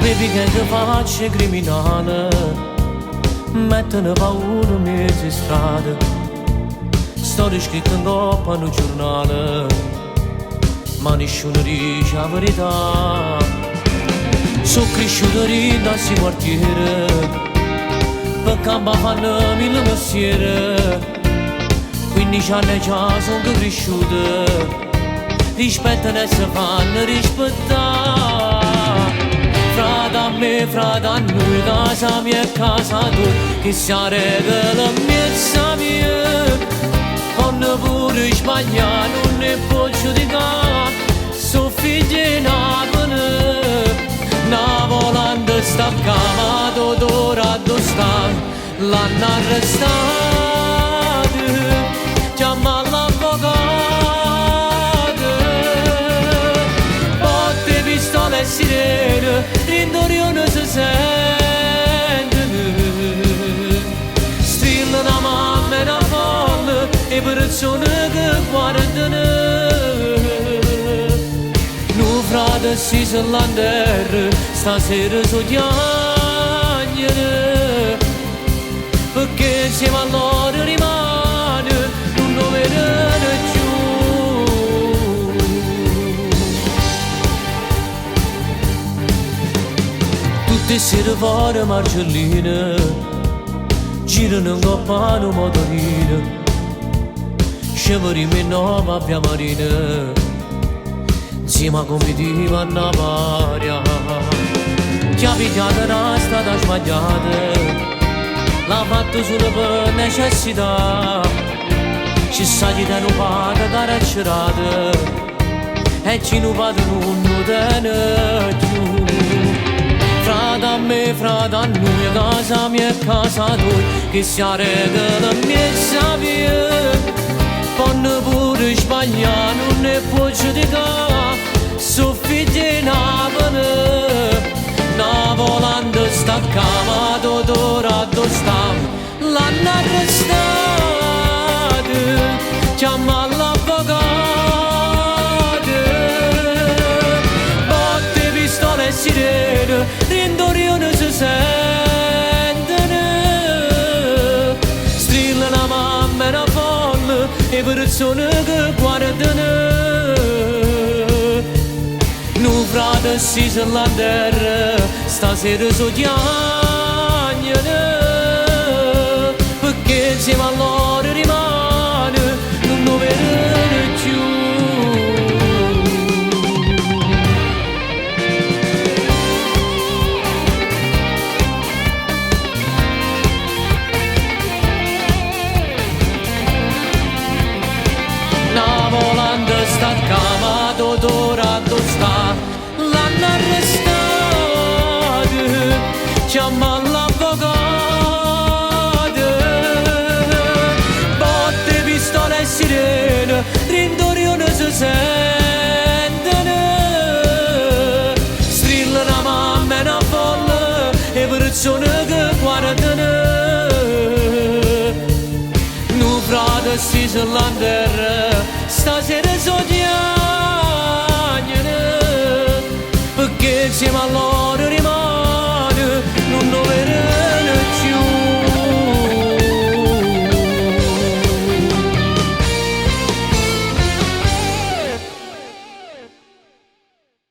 Baby che faccia criminale, mettono paura in mezzo strada, storie scritte in coppa al giornale, ma nessuno dice la verità. Sono cresciuto in questo quartiere, perché mi fanno mille mestieri, 15 anni già sono cresciuto, rispetto non si fanno rispettare. Frate a me, frate a noi, casa mia e casa tua, che si regala mezza mia. Quando pure sbagliare non ne può giudicare, sono figli navone. Una volante sta chiamato d'ora a sta, l'hanno arrestato, chiama l'avvocato. Botte, pistole e sirene, l'intorione si sente. Strilla una mamma e una folla, e persone che guardano. Nu frate si s'all'anderra, stasera so chiagnere, perché insieme a loro rimane, non lo vedono più. Tutte sere fuori marcelline, girano in coppa a motorino, sceveriamo in nuova via marina, insieme a comitiva a varia. Chi ha pigliato una strada sbagliata, l'ha fatto solo per necessità. Ci sa chi te non paga carcerata, e chi non paga non lo tiene più. Frate a me, frate a noi, casa mia e casa tua, che si regala mezza via. Quando pure sbagliare non ne può giudicare, sono figli navone. Una volante sta chiamato d'ora a sta, l'hanno arrestato, chiama l'avvocato. Botte, pistole e sirene, l'intorione si sentono. Strilla una mamma e una folla, e persone che guardano. Nu frate si s'all'anderra, stasera so chiagnere, perché insieme a loro rimane, non lo vedono più. Una volante sta chiamato d'ora a sta, l'hanno arrestato, chiama l'avvocato. Botte, pistole e sirene, l'intorione si sentono. Strilla una mamma e una folla, e persone che guardano. Nu frate si s'all'anderra, stasera so chiagnere, perché insieme a loro